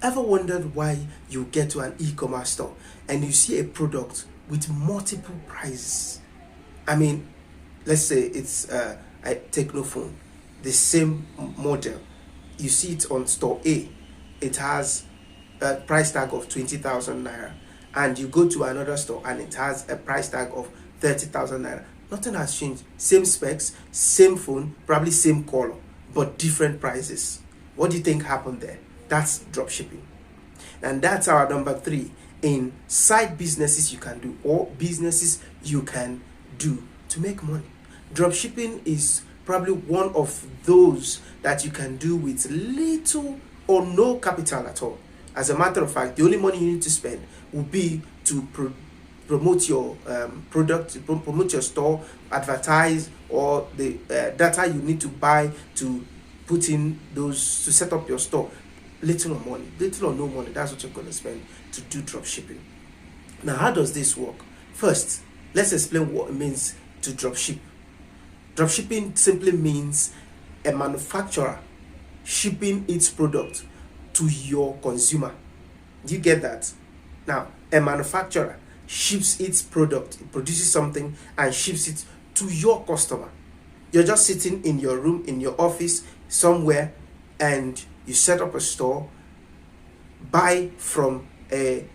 Ever wondered why you get to an e-commerce store and you see a product with multiple prices? I mean, let's say it's a Techno phone, the same model. You see it on store A, it has a price tag of 20,000 naira, and you go to another store and it has a price tag of 30,000 naira. Nothing has changed. Same specs, same phone, probably same color, but different prices. What do you think happened there? That's dropshipping. And that's our number 3 in side businesses you can do, or businesses you can do to make money. Dropshipping is probably one of those that you can do with little or no capital at all. As a matter of fact, the only money you need to spend will be to promote your product, promote your store, advertise, or the data you need to buy to put in those to set up your store. Little or no money. That's what you're going to spend to do drop shipping. Now, how does this work? First, let's explain what it means to drop ship. Drop shipping simply means a manufacturer shipping its product to your consumer. Do you get that? Now, a manufacturer ships its product, it produces something and ships it to your customer. You're just sitting in your room, in your office, somewhere, and you set up a store, buy from a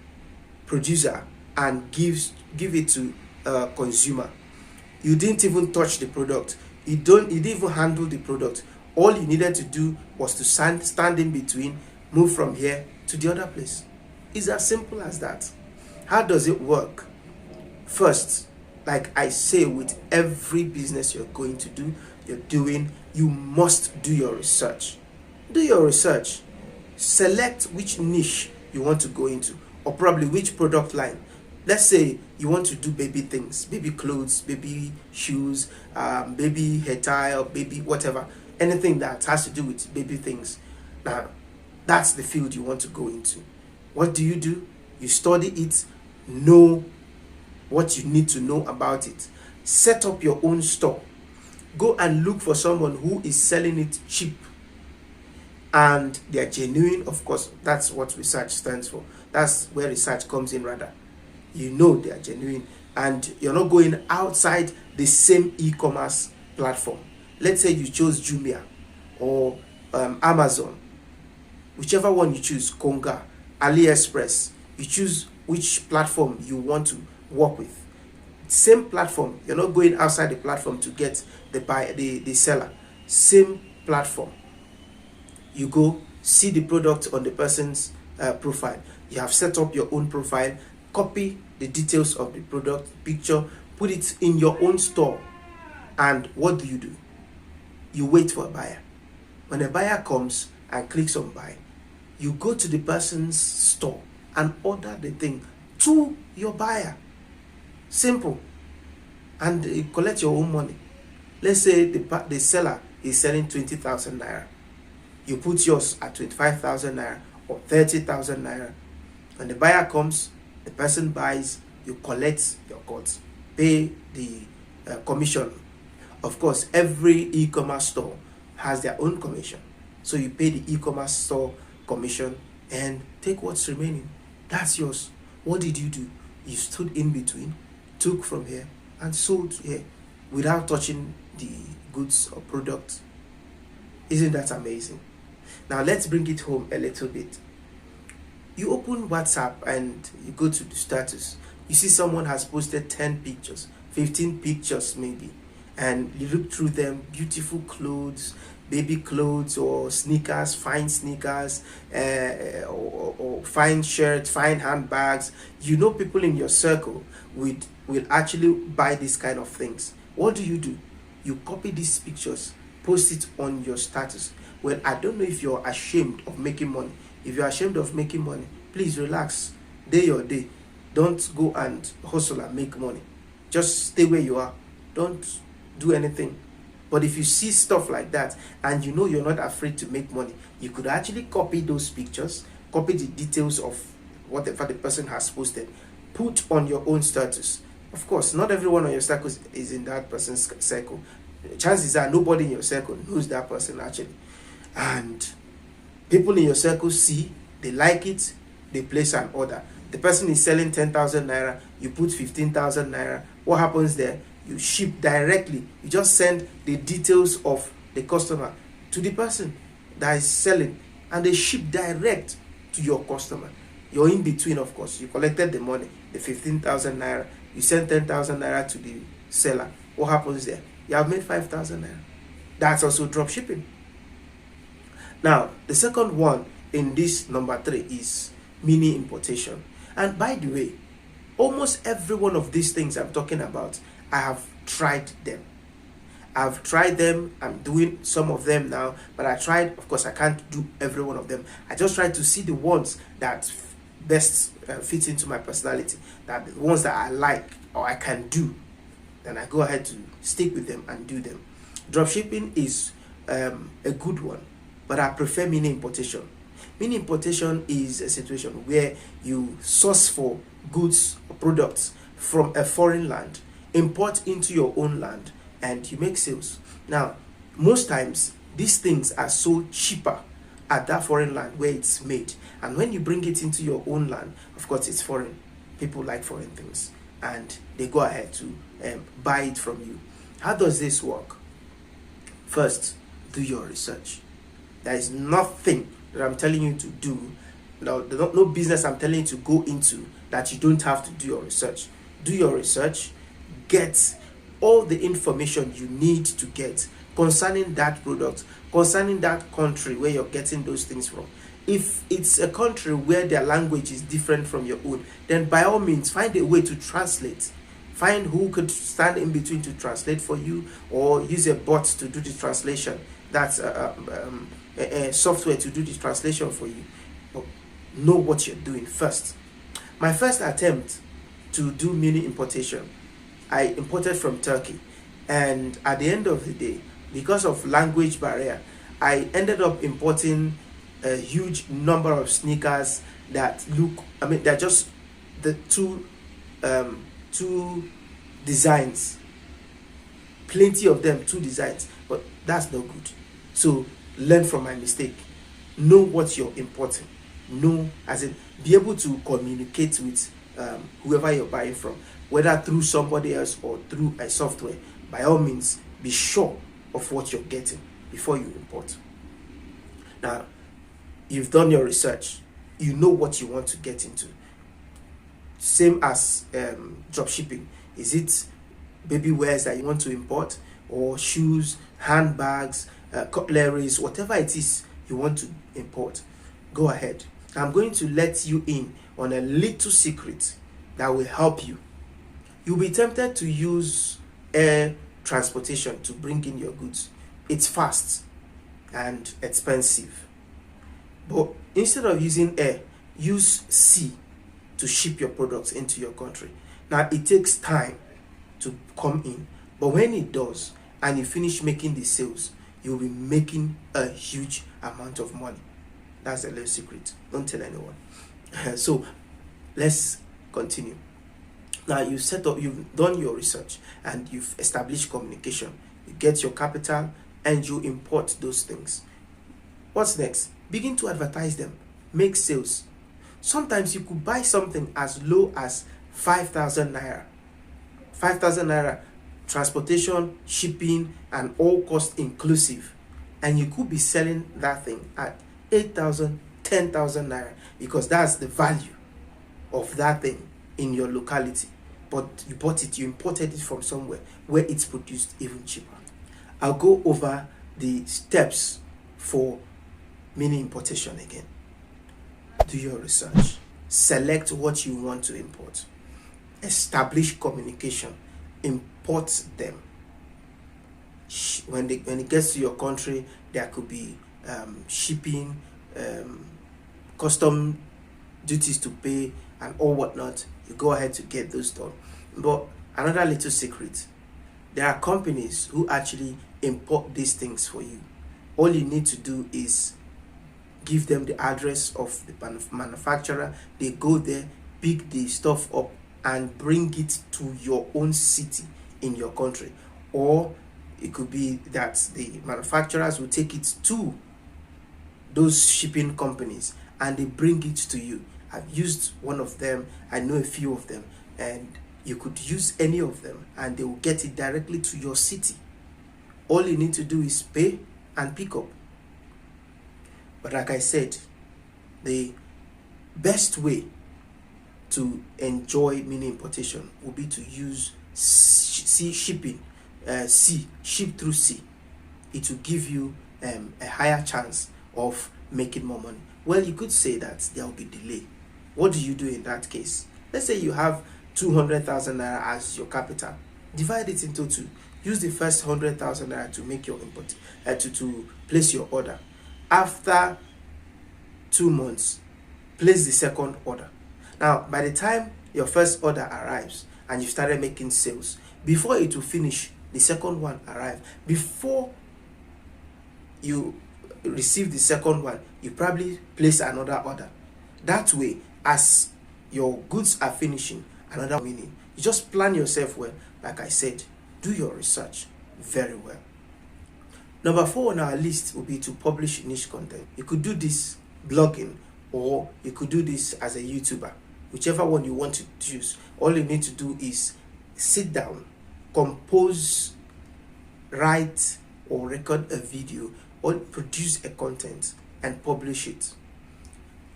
producer, and give it to a consumer. You didn't even touch the product. You didn't even handle the product. All you needed to do was to stand in between, move from here to the other place. It's as simple as that. How does it work? First, like I say with every business you're going to do, you're doing, you must do your research. Do your research. Select which niche you want to go into, or probably which product line. Let's say you want to do baby things, baby clothes, baby shoes, baby hair tie, baby whatever, anything that has to do with baby things. Now, that's the field you want to go into. What do? You study it, know what you need to know about it. Set up your own store. Go and look for someone who is selling it cheap and they're genuine. Of course, that's what research stands for. That's where research comes in, rather. You know they are genuine, and you're not going outside the same e-commerce platform. Let's say you chose Jumia or Amazon, whichever one you choose, Konga, AliExpress. You choose which platform you want to work with. Same platform. You're not going outside the platform to get the seller. Same platform. You go see the product on the person's profile. You have set up your own profile. Copy the details of the product, picture, put it in your own store. And what do? You wait for a buyer. When a buyer comes and clicks on buy, you go to the person's store and order the thing to your buyer. Simple. And you collect your own money. Let's say the seller is selling 20,000 naira. You put yours at 25,000 naira or 30,000 naira. When the buyer comes, the person buys, you collect your cut, pay the commission. Of course, every e-commerce store has their own commission. So you pay the e-commerce store commission and take what's remaining. That's yours. What did you do? You stood in between, took from here and sold here without touching the goods or product. Isn't that amazing? Now let's bring it home a little bit. You open WhatsApp and you go to the status. You see someone has posted 10 pictures, 15 pictures maybe, and you look through them. Beautiful clothes, baby clothes, or sneakers, fine sneakers, or fine shirts, fine handbags. You know people in your circle will actually buy these kind of things. What do? You copy these pictures, post it on your status. Well, I don't know if you're ashamed of making money. If you're ashamed of making money, please relax. Day your day. Don't go and hustle and make money. Just stay where you are. Don't do anything. But if you see stuff like that and you know you're not afraid to make money, you could actually copy those pictures, copy the details of whatever the person has posted, put on your own status. Of course, not everyone on your circle is in that person's circle. Chances are nobody in your circle knows that person actually. And people in your circle see, They like it, they place an order. The person is selling 10,000 naira, you put 15,000 naira. What happens there? You ship directly. You just send the details of the customer to the person that is selling, and they ship direct to your customer. You're in between, of course. You collected the money, the 15,000 naira. You send 10,000 naira to the seller. What happens there? You have made 5,000 naira. That's also drop shipping. Now, the second one in this number 3 is mini importation. And by the way, almost every one of these things I'm talking about, I have tried them. I've tried them. I'm doing some of them now, but I tried, of course, I can't do every one of them. I just tried to see the ones that best fit into my personality, that the ones that I like or I can do. Then I go ahead to stick with them and do them. Dropshipping is a good one, but I prefer mini importation. Mini importation is a situation where you source for goods or products from a foreign land, import into your own land, and you make sales. Now, most times these things are so cheaper at that foreign land where it's made, and when you bring it into your own land, of course it's foreign. People like foreign things, and they go ahead to buy it from you. How does this work? First, do your research. There is nothing that I'm telling you to do, no business I'm telling you to go into that you don't have to do your research. Do your research, get all the information you need to get concerning that product, concerning that country where you're getting those things from. If it's a country where their language is different from your own, then by all means find a way to translate. Find who could stand in between to translate for you, or use a bot to do the translation. That's a software to do the translation for you. But know what you're doing first. My first attempt to do mini importation, I imported from Turkey, and at the end of the day, because of language barrier, I ended up importing a huge number of sneakers that look, they're just the two designs, plenty of them, 2 designs, but that's not good. So learn from my mistake. Know what you're importing. Know, as in, be able to communicate with whoever you're buying from, whether through somebody else or through a software. By all means, be sure of what you're getting before you import. Now, you've done your research. You know what you want to get into. Same as drop shipping. Is it baby wears that you want to import, or shoes, handbags, cutleries, whatever it is you want to import? Go ahead. I'm going to let you in on a little secret that will help you. You'll be tempted to use air transportation to bring in your goods. It's fast and expensive. But instead of using air, use sea to ship your products into your country. Now, it takes time to come in, but when it does and you finish making the sales, you'll be making a huge amount of money. That's a little secret. Don't tell anyone. So let's continue. Now, you've done your research and you've established communication. You get your capital and you import those things. What's next? Begin to advertise them. Make sales. Sometimes you could buy something as low as 5,000 naira. 5,000 naira, transportation, shipping, and all costs inclusive. And you could be selling that thing at 8,000, 10,000 naira, because that's the value of that thing in your locality. But you bought it, you imported it from somewhere where it's produced even cheaper. I'll go over the steps for mini importation again. Do your research. Select what you want to import. Establish communication. Import them. When it gets to your country, there could be shipping, custom duties to pay, and all whatnot. You go ahead to get those done. But another little secret: there are companies who actually import these things for you. All you need to do is give them the address of the manufacturer. They go there, pick the stuff up, and bring it to your own city in your country. Or it could be that the manufacturers will take it to those shipping companies and they bring it to you. I've used one of them, I know a few of them, and you could use any of them and they will get it directly to your city. All you need to do is pay and pick up. But like I said, the best way to enjoy mini importation will be to use sea shipping, ship through sea. It will give you a higher chance of making more money. Well, you could say that there will be delay. What do you do in that case? Let's say you have 200,000 naira as your capital. Divide it into two. Use the first 100,000 naira to make your import, to place your order. After 2 months, place the second order. Now, by the time your first order arrives and you started making sales, before it will finish, the second one arrives. Before you receive the second one, you probably place another order. That way, as your goods are finishing, another meaning. You just plan yourself well. Like I said, do your research very well. Number 4 on our list will be to publish niche content. You could do this blogging, or you could do this as a YouTuber. Whichever one you want to choose. All you need to do is sit down, compose, write or record a video, or produce a content and publish it.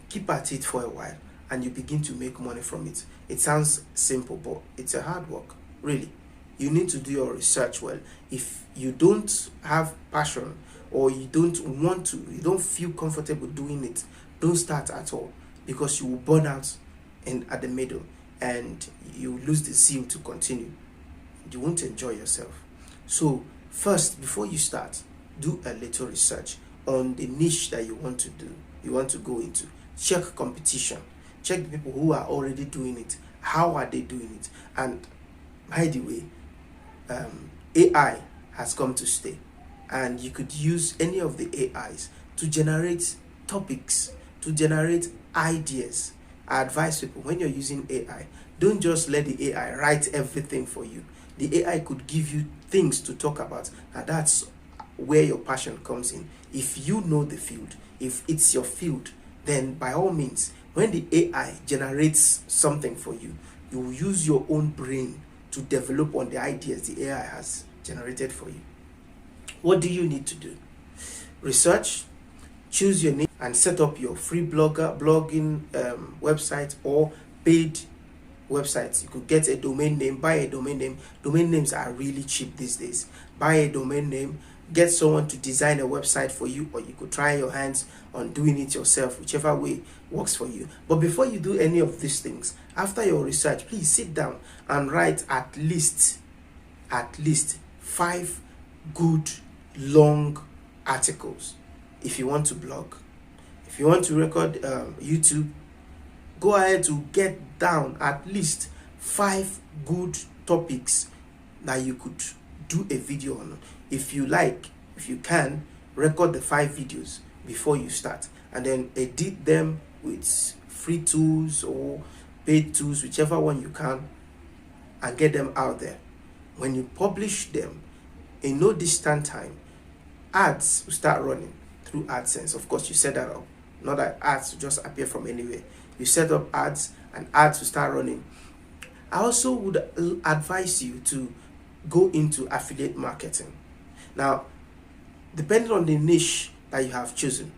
Keep at it for a while and you begin to make money from it. It sounds simple, but it's a hard work, really. You need to do your research well. If you don't have passion, or you don't want to, you don't feel comfortable doing it, don't start at all, because you will burn out at the middle and you lose the zeal to continue. You won't enjoy yourself. So first, before you start, do a little research on the niche that you want to go into. Check competition. Check the people who are already doing it. How are they doing it? And by the way, AI has come to stay, and you could use any of the AIs to generate topics, to generate ideas. I advise people, when you're using AI, don't just let the AI write everything for you. The AI could give you things to talk about, and that's where your passion comes in. If you know the field, if it's your field, then by all means, when the AI generates something for you, you will use your own brain to develop on the ideas the AI has generated for you. What do you need to do? Research, choose your niche, and set up your free blogging website or paid websites. You could get a domain name, buy a domain name. Domain names are really cheap these days. Buy a domain name, get someone to design a website for you, or you could try your hands on doing it yourself, whichever way works for you. But before you do any of these things, after your research, please sit down and write at least 5 good long articles. If you want to blog, if you want to record YouTube, go ahead to get down at least 5 good topics that you could do a video on. If you like, if you can, record the 5 videos before you start, and then edit them with free tools or paid tools, whichever one you can, and get them out there. When you publish them, in no distant time, ads will start running through AdSense. Of course, you set that up. Not that ads will just appear from anywhere. You set up ads and ads will start running. I also would advise you to go into affiliate marketing. Now, depending on the niche that you have chosen,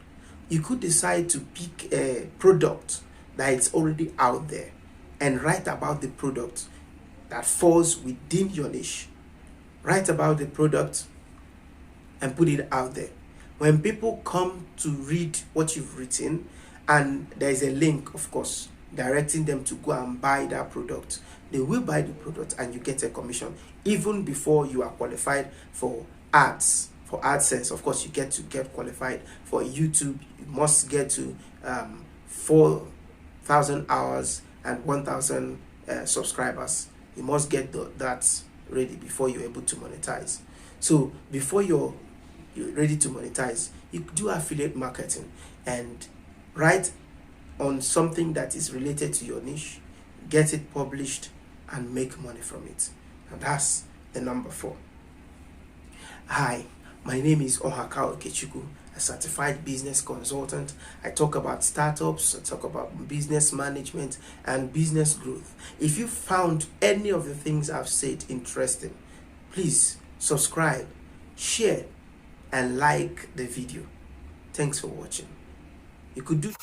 you could decide to pick a product that is already out there and write about the product that falls within your niche. Write about the product and put it out there. When people come to read what you've written, and there is a link, of course, directing them to go and buy that product, they will buy the product and you get a commission even before you are qualified for ads. For AdSense, of course, you get qualified. For YouTube, you must get to 4,000 hours and 1,000 subscribers. You must get that ready before you're able to monetize. So before you're ready to monetize, you do affiliate marketing and write on something that is related to your niche, get it published, and make money from it. And that's the number 4. Hi, my name is Ohaka Okechukwu, a certified business consultant. I talk about startups, I talk about business management and business growth. If you found any of the things I've said interesting, please subscribe, share, and like the video. Thanks for watching. You could do